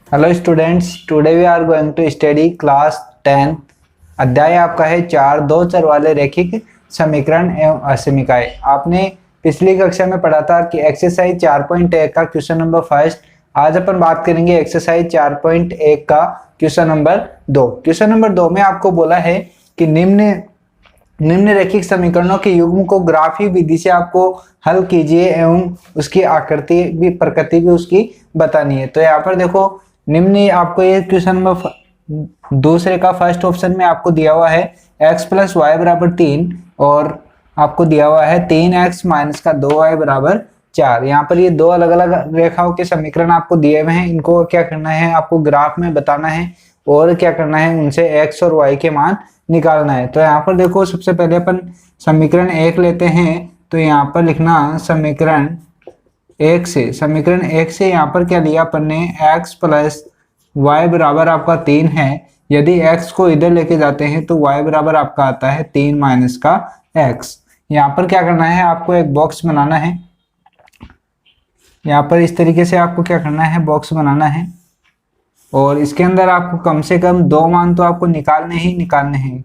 Hello students, today we are going to study class 10। अध्याय आपका है 4 दो चर वाले रैखिक समीकरण एवं असमीकाएं। आपने पिछली कक्षा में पढ़ा था कि एक्सरसाइज 4.1 का क्वेश्चन नंबर फर्स्ट। आज अपन बात करेंगे एक्सरसाइज 4.1 का क्वेश्चन नंबर 2। क्वेश्चन नंबर 2 में आपको बोला है कि निम्नलिखित समीकरणों के युग्म को ग्राफी विधि से आपको हल कीजिए एवं उसकी आकृति भी प्रकृति भी उसकी बतानी है। तो यहाँ पर देखो, निम्न आपको ये क्वेश्चन नंबर दूसरे का फर्स्ट ऑप्शन में आपको दिया हुआ है x प्लस वाई बराबर 3 और आपको दिया हुआ है 3x माइनस का 2y बराबर 4। यहाँ पर ये दो अलग अलग रेखाओं के समीकरण आपको दिए हुए हैं। इनको क्या करना है, आपको ग्राफ में बताना है और क्या करना है, उनसे x और y के मान निकालना है। तो यहाँ पर देखो, सबसे पहले अपन समीकरण 1 लेते हैं। तो यहाँ पर लिखना समीकरण 1 से यहाँ पर क्या लिया अपन ने, x प्लस वाई बराबर आपका 3 है। यदि x को इधर लेके जाते हैं तो y बराबर आपका आता है 3 माइनस का x। यहाँ पर क्या करना है, आपको एक बॉक्स बनाना है। यहाँ पर इस तरीके से आपको क्या करना है, बॉक्स बनाना है और इसके अंदर आपको कम से कम दो मान तो आपको निकालने हैं।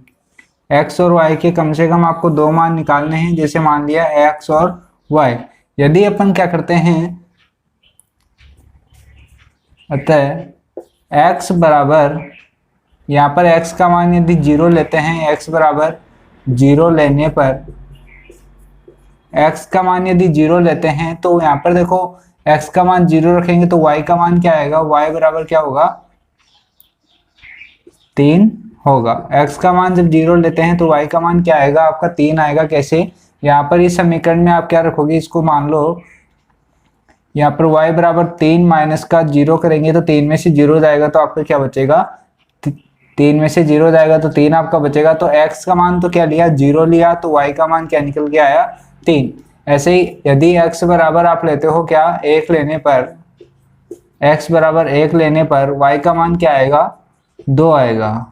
x और y के कम से कम आपको दो मान निकालने हैं। जैसे मान लिया x और y। यदि अपन क्या करते हैं, अतः x बराबर, यहाँ पर x का मान यदि 0 लेते हैं, x बराबर 0 लेने पर, x का मान यदि 0 लेते हैं तो यहाँ पर देखो x का मान 0 रखेंगे तो y का मान क्या आएगा, y बराबर क्या होगा, 3 होगा। x का मान जब 0 लेते हैं तो y का मान क्या आएगा, आपका 3 आएगा। कैसे, यहाँ पर इस समीकरण में आप क्या रखोगे, इसको मान लो यहाँ पर y बराबर 3 माइनस का 0 करेंगे तो 3 में से 0 जाएगा तो आपका क्या बचेगा, 3 में से 0 जाएगा तो 3 आपका बचेगा। तो x का मान तो क्या लिया, 0 लिया, तो y का मान क्या निकल के आया, 3। ऐसे ही यदि x बराबर आप लेते हो क्या, 1 लेने पर, x बराबर 1 लेने पर y का मान क्या आएगा, 2 आएगा।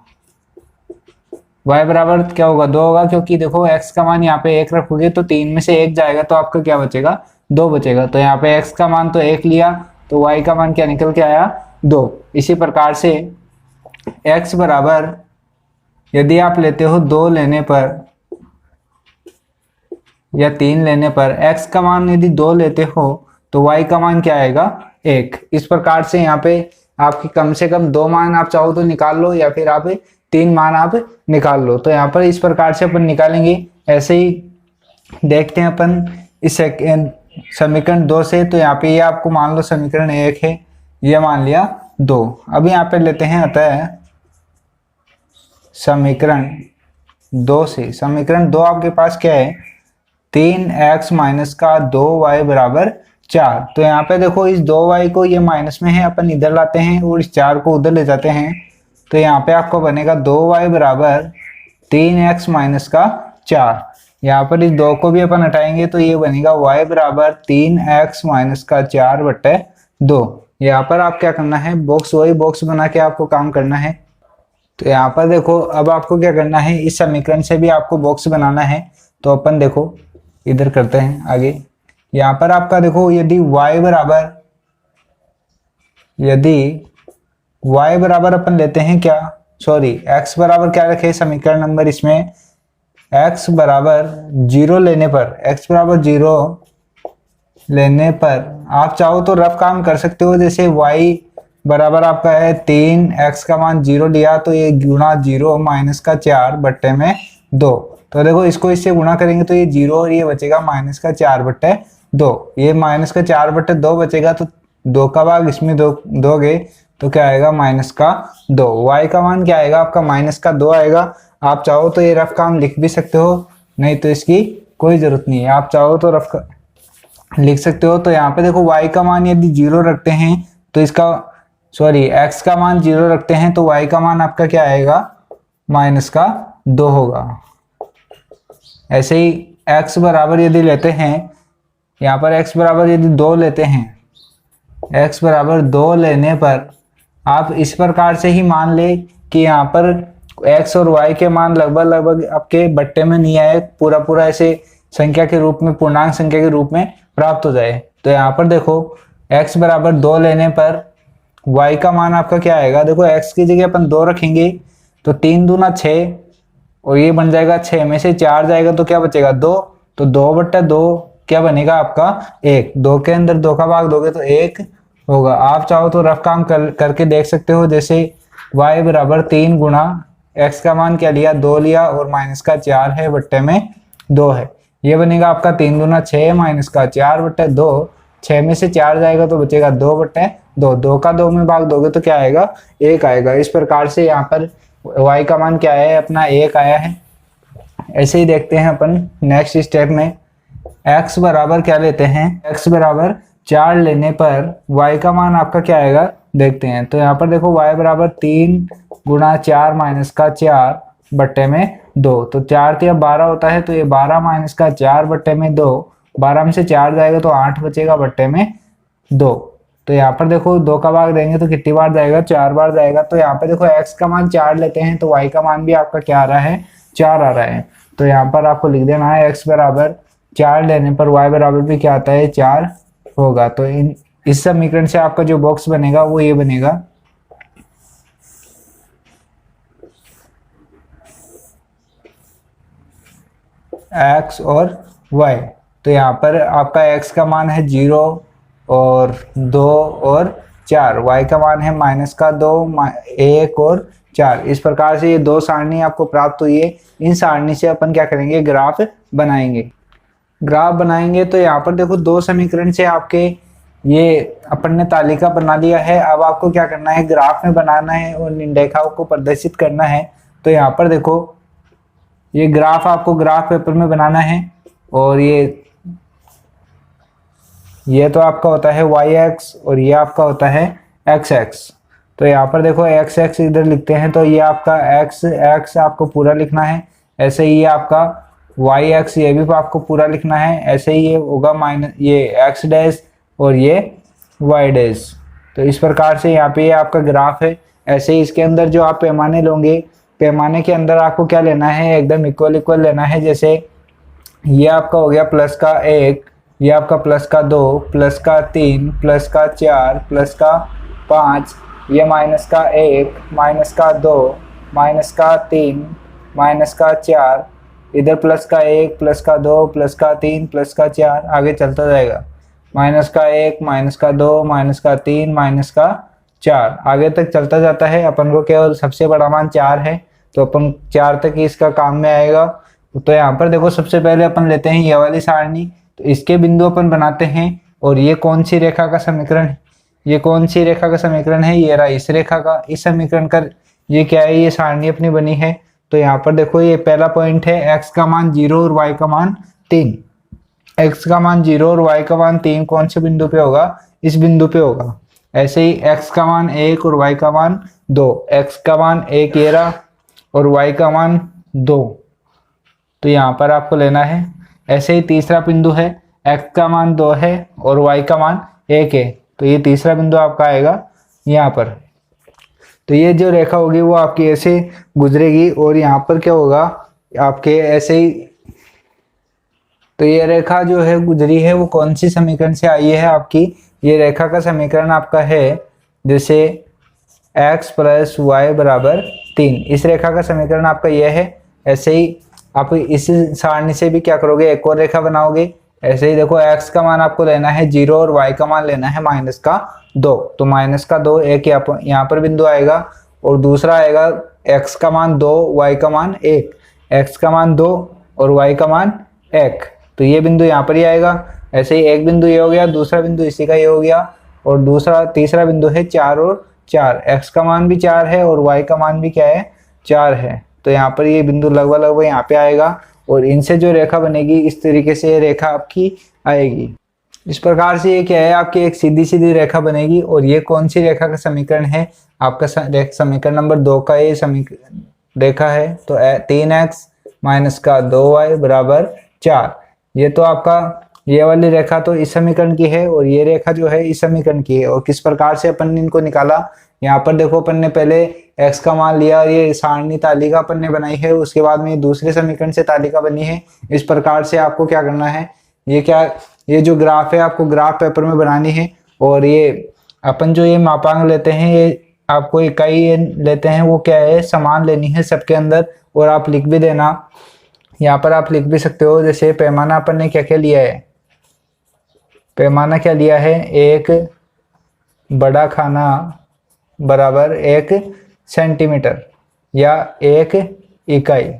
y बराबर क्या होगा, 2 होगा, क्योंकि देखो x का मान यहाँ पे 1 रखोगे तो 3 में से 1 जाएगा तो आपका क्या बचेगा, 2 बचेगा। तो यहाँ पे x का मान तो 1 लिया तो y का मान क्या निकल के आया, 2। इसी प्रकार से x बराबर यदि आप लेते हो 2 लेने पर या 3 लेने पर, x का मान यदि 2 लेते हो तो y का मान क्या आएगा, 1। इस प्रकार से यहाँ पे आपके कम से कम 2 मान आप चाहो तो निकाल लो या फिर आप 3 मान आप निकाल लो। तो यहाँ पर इस प्रकार से अपन निकालेंगे। ऐसे ही देखते हैं अपन इस समीकरण 2 से। तो यहाँ पे ये आपको मान लो समीकरण 1 है, ये मान लिया 2। अब यहाँ पे लेते हैं अतः समीकरण 2 से, समीकरण 2 आपके पास क्या है, 3x माइनस का 2y बराबर 4। तो यहाँ पे देखो, इस 2y को ये माइनस में है, अपन इधर लाते हैं और इस 4 को उधर ले जाते हैं। तो यहाँ पे आपको बनेगा 2y बराबर 3x माइनस का 4। यहाँ पर इस 2 को भी अपन हटाएंगे तो ये बनेगा y बराबर 3x माइनस का 4 बटे 2। यहाँ पर आप क्या करना है, बॉक्स, वही बॉक्स बना के आपको काम करना है। तो यहाँ पर देखो, अब आपको क्या करना है, इस समीकरण से भी आपको बॉक्स बनाना है। तो अपन देखो इधर करते हैं आगे। यहाँ पर आपका देखो, यदि y बराबर अपन लेते हैं क्या, सॉरी, x बराबर क्या रखे समीकरण नंबर इसमें, x बराबर 0 लेने पर, x बराबर 0 लेने पर आप चाहो तो रफ काम कर सकते हो। जैसे y बराबर आपका है 3, x का मान 0 लिया तो ये गुणा 0 माइनस का 4 बट्टे में 2। तो देखो, इसको इससे गुणा करेंगे तो ये 0 और ये बचेगा माइनस का 4 बट्टे 2। ये माइनस का 4 बट्टे 2 बचेगा तो 2 का भाग इसमें दोगे तो क्या आएगा, माइनस का 2। y का मान क्या आएगा, आपका माइनस का 2 आएगा। आप चाहो तो ये रफ काम लिख भी सकते हो, नहीं तो इसकी कोई जरूरत नहीं है, आप चाहो तो रफ लिख सकते हो। तो यहाँ पे देखो, y का मान यदि 0 रखते हैं तो इसका, सॉरी, x का मान 0 रखते हैं तो y का मान आपका क्या आएगा, माइनस का 2 होगा। ऐसे ही x बराबर यदि लेते हैं, यहाँ पर x बराबर यदि 2 लेते हैं, x बराबर 2 लेने पर आप इस प्रकार से ही मान ले कि यहाँ पर x और y के मान लगभग आपके बट्टे में नहीं आए, पूरा ऐसे संख्या के रूप में, पूर्णांक संख्या के रूप में प्राप्त हो जाए। तो यहाँ पर देखो, x बराबर 2 लेने पर y का मान आपका क्या आएगा, देखो x की जगह अपन 2 रखेंगे तो 3 दूना 6 और ये बन जाएगा 6 में से 4 जाएगा तो क्या बचेगा 2, तो 2/2 क्या बनेगा आपका 1। 2 के अंदर 2 का भाग दोगे तो 1 होगा। आप चाहो तो रफ काम करके देख सकते हो, जैसे y बराबर 3 गुना x का मान क्या लिया 2 लिया और माइनस का 4 है बट्टे में 2 है, ये बनेगा आपका 3 दूना 6 माइनस का 4/2। 6 में से 4 जाएगा तो बचेगा 2/2। 2 का 2 में भाग दोगे तो क्या आएगा 1 आएगा। इस प्रकार से यहाँ पर y का मान क्या है अपना 1 आया है। ऐसे ही देखते हैं अपन नेक्स्ट स्टेप में x बराबर क्या लेते हैं, x बराबर 4 लेने पर y का मान आपका क्या आएगा देखते हैं। तो यहाँ पर देखो y बराबर 3 गुना 4 माइनस का 4 बट्टे में 2, तो 4 तो 12 होता है, तो ये 12 माइनस का 4 बट्टे में 2, 12 में से 4 जाएगा तो 8 बचेगा बट्टे में 2। तो यहाँ पर देखो 2 का भाग देंगे तो कितनी बार जाएगा 4 बार जाएगा। तो यहाँ पे देखो x का मान 4 लेते हैं तो y का मान भी आपका क्या आ रहा है 4 आ रहा है। तो यहाँ पर आपको लिख देना है x बराबर 4 लेने पर y बराबर भी क्या आता है 4 होगा। तो इस समीकरण से आपका जो बॉक्स बनेगा वो ये बनेगा। x और y, तो यहाँ पर आपका x का मान है 0 और 2 और 4, y का मान है माइनस का 2 1 और 4। इस प्रकार से ये 2 सारणी आपको प्राप्त हुई है। इन सारणी से अपन क्या करेंगे ग्राफ बनाएंगे। ग्राफ बनाएंगे तो यहाँ पर देखो 2 समीकरण से आपके ये अपन ने तालिका बना लिया है। अब आपको क्या करना है ग्राफ में बनाना है और रेखाओं को प्रदर्शित करना है। तो यहाँ पर देखो ये ग्राफ आपको ग्राफ पेपर में बनाना है और ये तो आपका होता है y-x और ये आपका होता है x-x। तो यहाँ पर देखो x-x इधर लिखते हैं तो ये आपका x आपको पूरा लिखना है। ऐसे ही ये आपका y-x ये भी आपको पूरा लिखना है। ऐसे ही ये होगा माइनस ये x डैश और ये y डैश। तो इस प्रकार से यहाँ पे ये आपका ग्राफ है। ऐसे ही इसके अंदर जो आप पैमाने लोगे, पैमाने के अंदर आपको क्या लेना है एकदम इक्वल लेना है। जैसे ये आपका हो गया प्लस का 1, ये आपका प्लस का 2, प्लस का 3, प्लस का 4, प्लस का 5, ये माइनस का 1, माइनस का 2, माइनस का 3, माइनस का 4, इधर प्लस का 1, प्लस का 2, प्लस का 3, प्लस का 4, आगे चलता जाएगा। माइनस का 1, माइनस का 2, माइनस का 3, माइनस का 4, आगे तक चलता जाता है। अपन को केवल सबसे बड़ा मान 4 है तो अपन 4 तक ही इसका काम में आएगा। तो यहाँ पर देखो सबसे पहले अपन लेते हैं ये वाली सारणी, तो इसके बिंदु अपन बनाते हैं। और ये कौन सी रेखा का समीकरण है, ये कौन सी रेखा का समीकरण है, ये रहा इस रेखा का, इस समीकरण का ये क्या है ये सारणी अपनी बनी है। तो यहाँ पर देखो ये पहला पॉइंट है x का मान 0 और y का मान 3। x का मान 0 और y का मान 3 कौन से बिंदु पे होगा, इस बिंदु पे होगा। ऐसे ही x का मान 1 और y का मान 2, x का मान 1 ये रहा और y का मान 2, तो यहाँ पर आपको लेना है। ऐसे ही तीसरा बिंदु है, x का मान 2 है और y का मान 1 है, तो ये तीसरा बिंदु आपका आएगा यहाँ पर। तो ये जो रेखा होगी वो आपकी ऐसे गुजरेगी और यहाँ पर क्या होगा आपके ऐसे ही। तो ये रेखा जो है गुजरी है वो कौन सी समीकरण से आई है आपकी, ये रेखा का समीकरण आपका है जैसे x प्लस वाई बराबर 3, इस रेखा का समीकरण आपका यह है। ऐसे ही आप इस सारणी से भी क्या करोगे एक और रेखा बनाओगे। ऐसे ही देखो x का मान आपको लेना है 0 और y का मान लेना है माइनस का 2, तो माइनस का 2 एक यहाँ पर बिंदु आएगा और दूसरा आएगा x का मान 2 y का मान 1, x का मान 2 और y का मान 1, तो ये बिंदु यहाँ पर ही आएगा। ऐसे ही एक बिंदु ये हो गया, दूसरा बिंदु इसी का ये हो गया और दूसरा तीसरा बिंदु है 4 और 4, x का मान भी 4 है और y का मान भी क्या है 4 है। तो यहाँ पर ये बिंदु लगभग यहाँ पे आएगा और इनसे जो रेखा बनेगी इस तरीके से रेखा आपकी आएगी। इस प्रकार से ये क्या है आपकी एक सीधी सीधी रेखा बनेगी। और ये कौन सी रेखा का समीकरण है आपका समीकरण नंबर 2 का ये समीकरण रेखा है। तो 3x माइनस का 2y बराबर 4, ये तो आपका ये वाली रेखा तो इस समीकरण की है और ये रेखा जो है इस समीकरण की है। और किस प्रकार से अपन ने इनको निकाला, यहाँ पर देखो अपन ने पहले x का मान लिया, ये सारणी तालिका अपन ने बनाई है, उसके बाद में दूसरे समीकरण से तालिका बनी है। इस प्रकार से आपको क्या करना है, ये जो ग्राफ है आपको ग्राफ पेपर में बनानी है और ये अपन जो ये मापांक लेते हैं, ये आपको इकाई लेते हैं, वो क्या है, समान लेनी है सबके अंदर। और आप लिख भी देना, यहाँ पर आप लिख भी सकते हो। जैसे पैमाना अपन ने क्या क्या लिया है, पैमाना क्या लिया है, एक बड़ा खाना बराबर 1 सेंटीमीटर या 1 इकाई।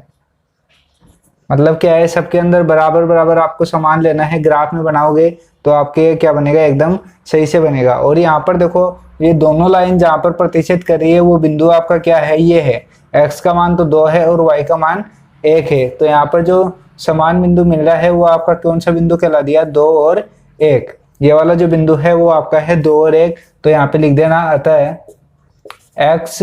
मतलब क्या है, सबके अंदर बराबर बराबर आपको समान लेना है। ग्राफ में बनाओगे तो आपके क्या बनेगा, एकदम सही से बनेगा। और यहाँ पर देखो, ये दोनों लाइन जहाँ पर प्रतिच्छेद कर रही है वो बिंदु आपका क्या है, ये है। x का मान तो 2 है और y का मान 1 है। तो यहाँ पर जो समान बिंदु मिल रहा है वो आपका कौन सा बिंदु कहला दिया, 2 और 1। ये वाला जो बिंदु है वो आपका है 2 और 1। तो यहाँ पे लिख देना, अतः x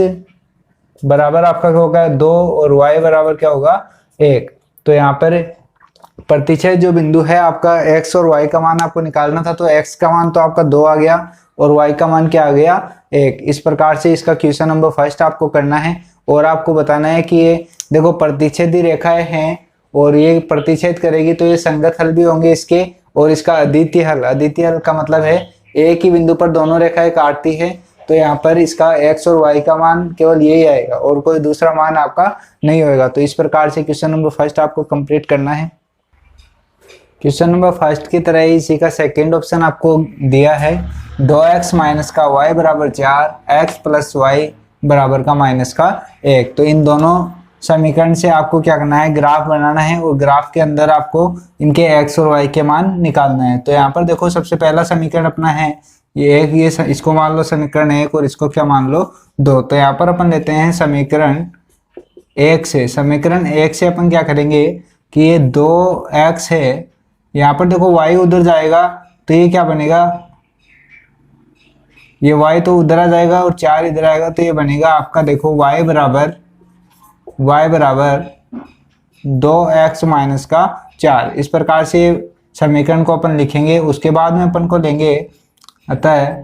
बराबर आपका क्या होगा, 2 और y बराबर क्या होगा, 1। तो यहाँ पर प्रतिच्छेद जो बिंदु है आपका, x और y का मान आपको निकालना था, तो x का मान तो आपका 2 आ गया और y का मान क्या आ गया, 1। इस प्रकार से इसका क्वेश्चन नंबर फर्स्ट आपको करना है। और आपको बताना है कि ये देखो प्रतिच्छेदी रेखाएं हैं और ये प्रतिच्छेद करेगी तो ये संगत हल भी होंगे इसके। और इसका अद्वितीय हल, अद्वितीय हल का मतलब है एक ही बिंदु पर दोनों रेखाएं काटती है। तो यहाँ पर इसका x और y का मान केवल यही आएगा और कोई दूसरा मान आपका नहीं होगा। तो इस प्रकार से क्वेश्चन नंबर फर्स्ट आपको कंप्लीट करना है। क्वेश्चन नंबर फर्स्ट की तरह ही इसी का सेकेंड ऑप्शन आपको दिया है, 2x माइनस का y बराबर 4, x प्लस वाई बराबर का माइनस का 1। तो इन दोनों समीकरण से आपको क्या करना है, ग्राफ बनाना है और ग्राफ के अंदर आपको इनके x और y के मान निकालना है। तो यहाँ पर देखो, सबसे पहला समीकरण अपना है ये एक, ये इसको मान लो समीकरण 1 और इसको क्या मान लो 2। तो यहाँ पर अपन लेते हैं समीकरण 1 से। समीकरण 1 से अपन क्या करेंगे कि ये 2x है, यहाँ पर देखो y उधर जाएगा तो ये क्या बनेगा, ये y तो उधर आ जाएगा और 4 इधर आएगा तो ये बनेगा आपका, देखो y बराबर 2x माइनस का 4। इस प्रकार से समीकरण को अपन लिखेंगे। उसके बाद में अपन को लेंगे, अतः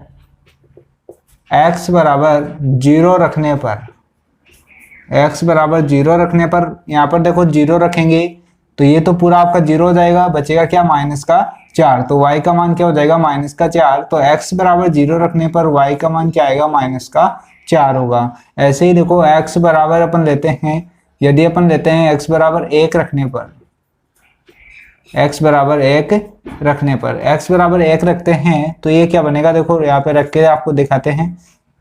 x बराबर 0 रखने पर, x बराबर 0 रखने पर, यहाँ पर देखो 0 रखेंगे तो ये तो पूरा आपका 0 हो जाएगा, बचेगा क्या, माइनस का 4। तो y का मान क्या हो जाएगा, माइनस का 4। तो x बराबर 0 रखने पर y का मान क्या आएगा, माइनस का 4 होगा। ऐसे ही देखो x बराबर अपन लेते हैं, यदि अपन लेते हैं x बराबर 1 रखने पर, x बराबर 1 रखने पर, x बराबर 1 रखते हैं तो ये क्या बनेगा, देखो यहाँ पे रख के आपको दिखाते हैं,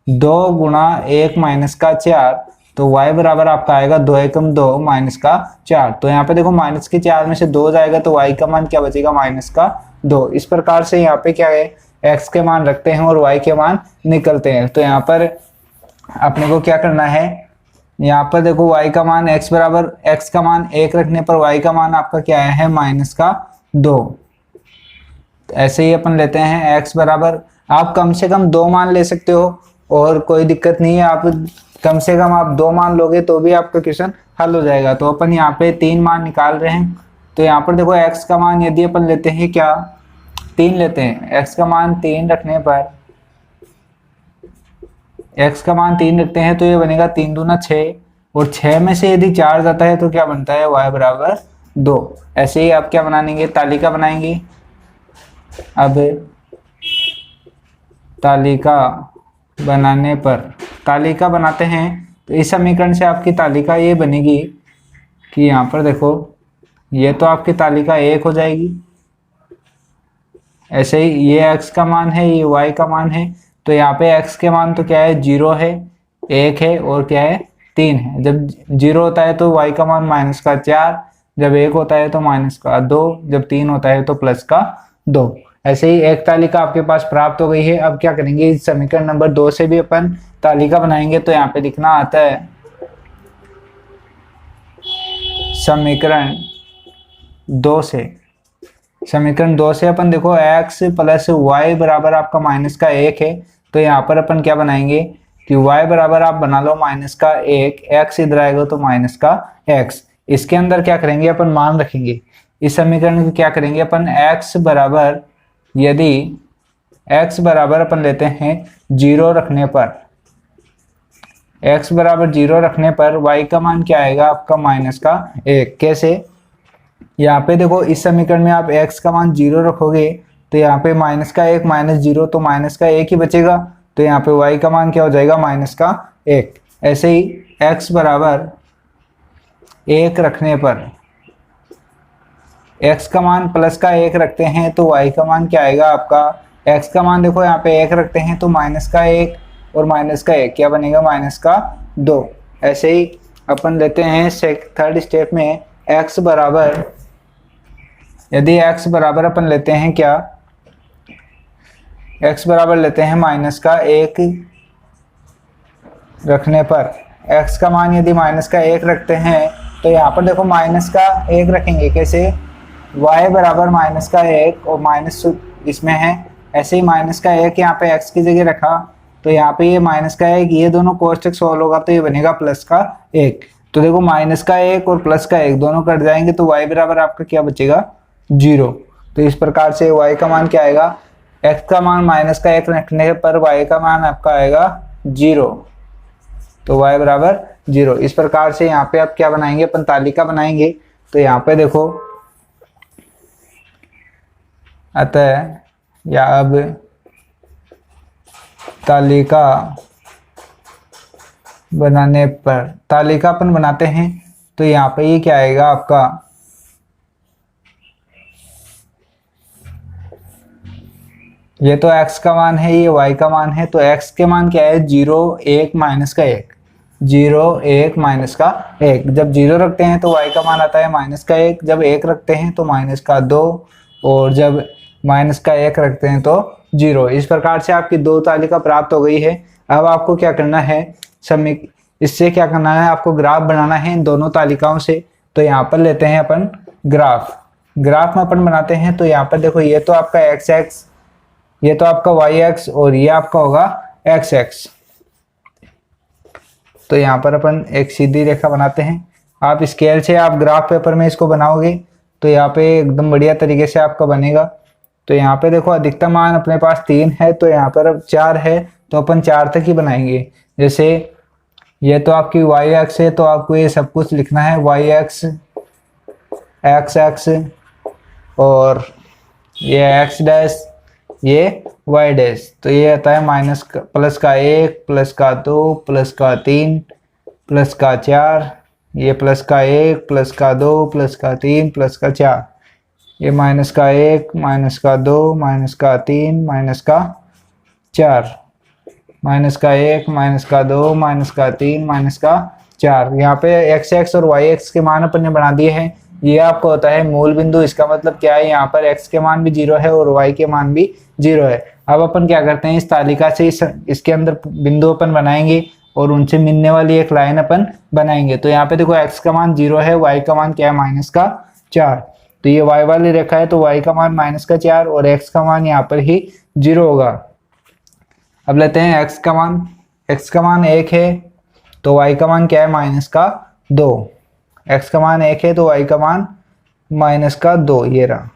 2 गुणा 1 माइनस का 4। तो y बराबर आपका आएगा 2 एकम 2 माइनस का 4। तो यहाँ पे देखो माइनस के 4 में से 2 जाएगा तो y का मान क्या बचेगा, माइनस का 2। इस प्रकार से यहाँ पे क्या है, x के मान रखते हैं और y के मान निकलते हैं। तो यहाँ पर अपने को क्या करना है, यहाँ पर देखो y का मान x बराबर, x का मान 1 रखने पर y का मान आपका क्या है, माइनस का 2। ऐसे ही अपन लेते हैं x बराबर, आप कम से कम 2 मान ले सकते हो और कोई दिक्कत नहीं है। आप कम से कम आप 2 मान लोगे तो भी आपका क्वेश्चन हल हो जाएगा। तो अपन यहाँ पे 3 मान निकाल रहे हैं। तो यहाँ पर देखो x का मान यदि अपन लेते हैं क्या, 3 लेते हैं, x का मान 3 रखने पर, x का मान 3 रखते हैं तो ये बनेगा 3 दूना 6 और 6 में से यदि 4 जाता है तो क्या बनता है, y बराबर 2। ऐसे ही आप क्या बनाएंगे, तालिका बनाएंगे। अब तालिका बनाने पर, तालिका बनाते हैं तो इस समीकरण से आपकी तालिका ये बनेगी कि यहाँ पर देखो, ये तो आपकी तालिका 1 हो जाएगी। ऐसे ही ये x का मान है, ये y का मान है। तो यहाँ पे x के मान तो क्या है, 0 है, 1 है और क्या है, 3 है। जब 0 होता है तो y का मान माइनस का 4, जब 1 होता है तो माइनस का 2, जब 3 होता है तो प्लस का 2। ऐसे ही एक तालिका आपके पास प्राप्त हो गई है। अब क्या करेंगे, इस समीकरण नंबर 2 से भी अपन तालिका बनाएंगे। तो यहाँ पे लिखना आता है, समीकरण 2 से, समीकरण 2 से अपन देखो x प्लस वाई बराबर आपका माइनस का 1 है। तो यहाँ पर अपन क्या बनाएंगे कि y बराबर आप बना लो माइनस का 1, x इधर आएगा तो माइनस का x। इसके अंदर क्या करेंगे, अपन मान रखेंगे। इस समीकरण को क्या करेंगे अपन, x बराबर, यदि x बराबर अपन लेते हैं 0 रखने पर, x बराबर 0 रखने पर y का मान क्या आएगा आपका, माइनस का 1। कैसे, यहाँ पे देखो इस समीकरण में आप x का मान 0 रखोगे तो यहाँ पे माइनस का 1 माइनस 0 तो माइनस का 1 ही बचेगा। तो यहाँ पे y का मान क्या हो जाएगा, -1। ऐसे ही x बराबर 1 रखने पर x का मान +1 रखते हैं तो y का मान क्या आएगा आपका, x का मान देखो यहाँ पे 1 रखते हैं तो -1 और -1 क्या बनेगा, -2। ऐसे ही अपन लेते हैं थर्ड स्टेप में x बराबर, यदि x बराबर अपन लेते हैं क्या, x बराबर लेते हैं -1 रखने पर x का मान यदि -1 रखते हैं तो यहाँ पर देखो -1 रखेंगे कैसे, y बराबर -1 और माइनस इसमें है, ऐसे ही -1 यहाँ पे x की जगह रखा तो यहाँ पे ये -1 ये दोनों cos x सोल्व होगा तो ये बनेगा +1। तो देखो -1 और +1 दोनों कट जाएंगे तो y बराबर आपका क्या बचेगा, 0। तो इस प्रकार से y का मान क्या आएगा, x का मान -1 रखने पर y का मान आपका आएगा 0, तो y बराबर 0। इस प्रकार से यहाँ पे आप क्या बनाएंगे, अपन तालिका बनाएंगे। तो यहाँ पे देखो अतः या अब तालिका बनाने पर, तालिका अपन बनाते हैं तो यहाँ पे ये क्या आएगा आपका, ये तो x का मान है, ये y का मान है, तो x के मान क्या है, 0 1 -1, 0 1 -1। जब 0 रखते हैं तो y का मान आता है -1, जब 1 रखते हैं तो -2 और जब -1 रखते हैं तो 0। इस प्रकार से आपकी 2 तालिका प्राप्त हो गई है। अब आपको क्या करना है, इससे क्या करना है, आपको ग्राफ बनाना है इन दोनों तालिकाओं से। तो यहाँ पर लेते हैं अपन ग्राफ में अपन बनाते हैं। तो यहाँ पर देखो ये तो आपका x, ये तो आपका y और ये आपका होगा x। तो यहाँ पर अपन एक सीधी रेखा बनाते हैं। आप स्केल से आप ग्राफ पेपर में इसको बनाओगे तो यहाँ पे एकदम बढ़िया तरीके से आपका बनेगा। तो यहाँ पे देखो अधिकतम मान अपने पास 3 है, तो यहाँ पर अब 4 है तो अपन 4 तक ही बनाएंगे। जैसे ये तो आपकी y है तो आपको ये सब कुछ लिखना है, y x और ये x डैश, ये y डैश। तो ये आता है -1 +1 +2 +3 +4, ये +1 +2 +3 +4, ये -1 -2 -3 -4, -1 -2 -3 -4। यहाँ पे x और y के मान अपन ने बना दिए हैं। ये आपको होता है मूल बिंदु। इसका मतलब क्या है, यहाँ पर x के मान भी 0 है और y के मान भी 0 है। अब अपन क्या करते हैं, इस तालिका से इसके अंदर बिंदु अपन बनाएंगे और उनसे मिलने वाली एक लाइन अपन बनाएंगे। तो यहाँ पे देखो x का मान 0 है, y का मान क्या है, -4। तो ये y वाली रेखा है तो y का मान -4 और x का मान यहाँ पर ही 0 होगा। अब लेते हैं x का मान 1 है तो y का मान क्या है, -2। x का मान 1 है तो y का मान -2, ये रहा।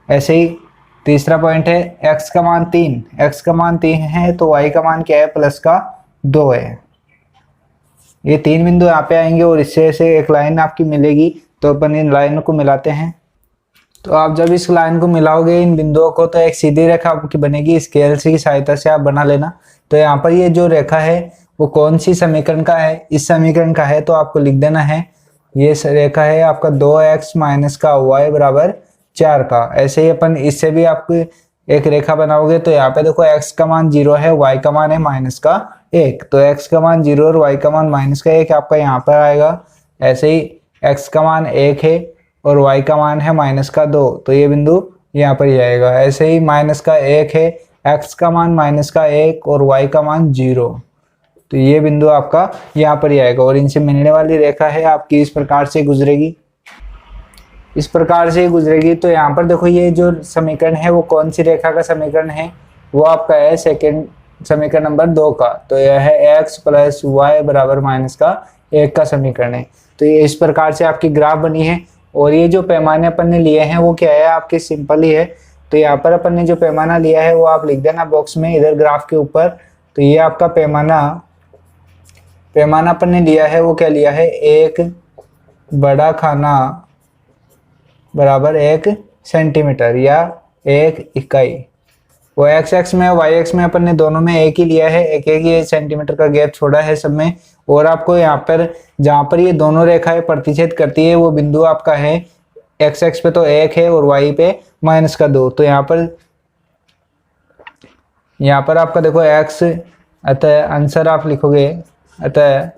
ऐसे ही तीसरा पॉइंट है x का मान 3 है तो y का मान क्या है, +2 है। ये 3 बिंदु यहाँ पे आएंगे और इससे से एक लाइन आपकी मिलेगी। तो अपन इन लाइनों को मिलाते हैं। तो आप जब इस लाइन को मिलाओगे इन बिंदुओं को तो एक सीधी रेखा आपकी बनेगी। स्केल की सहायता से आप बना लेना। तो यहाँ पर ये जो रेखा है वो कौन सी समीकरण का है, इस समीकरण का है। तो आपको लिख देना है ये रेखा है आपका 2x -y बराबर 4 का। ऐसे ही अपन इससे भी आपको एक रेखा बनाओगे तो यहाँ पे देखो x का मान 0 है, y का मान है -1। तो x का मान 0 और y का मान -1 आपका यहाँ पर आएगा। ऐसे ही x का मान 1 है और y का मान है -2, तो ये बिंदु यहाँ पर ही आएगा। ऐसे ही -1 है, x का मान -1 और y का मान 0, तो ये बिंदु आपका यहाँ पर ही आएगा। और इनसे मिलने वाली रेखा है आपकी इस प्रकार से गुजरेगी, इस प्रकार से गुजरेगी। तो यहाँ पर देखो ये जो समीकरण है वो कौन सी रेखा का समीकरण है, वो आपका है सेकंड समीकरण नंबर 2 का। तो यह है x + y बराबर -1 का समीकरण है। तो ये इस प्रकार से आपकी ग्राफ बनी है। और ये जो पैमाने अपन ने लिए हैं वो क्या है, आपके सिंपल ही है। तो यहाँ पर अपन ने जो पैमाना लिया है वो आप लिख देना बॉक्स में इधर ग्राफ के ऊपर। तो ये आपका पैमाना अपन ने लिया है वो क्या लिया है, 1 बड़ा खाना बराबर 1 सेंटीमीटर या 1 इकाई। वो एक्स एक्स में वाई एक्स में अपन ने दोनों में एक ही लिया है, एक एक ही सेंटीमीटर का गैप छोड़ा है सब में। और आपको यहाँ पर जहाँ पर ये दोनों रेखाएं प्रतिच्छेद करती है वो बिंदु आपका है एक्स एक्स पे तो 1 है और वाई पे -2। तो यहाँ पर आपका देखो x, अतः आंसर आप लिखोगे, अतः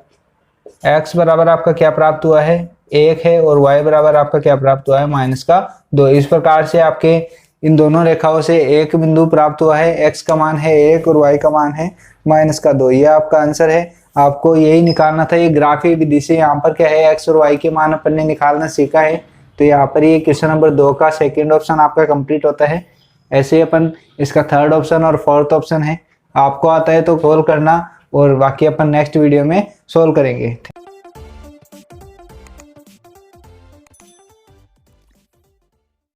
x बराबर आपका क्या प्राप्त हुआ है 1 है और y बराबर आपका क्या प्राप्त हुआ है -2। इस प्रकार से आपके इन दोनों रेखाओं से एक बिंदु प्राप्त हुआ है, x का मान है 1 और y का मान है -2। ये आपका आंसर है, आपको यही निकालना था। ये ग्राफीय विधि से यहाँ पर क्या है x और y के मान अपन ने निकालना सीखा है। तो यहाँ पर ये क्वेश्चन नंबर 2 का सेकेंड ऑप्शन आपका कंप्लीट होता है। ऐसे ही अपन इसका थर्ड ऑप्शन और फोर्थ ऑप्शन है, आपको आता है तो कॉल करना और बाकी अपन नेक्स्ट वीडियो में सोल्व करेंगे।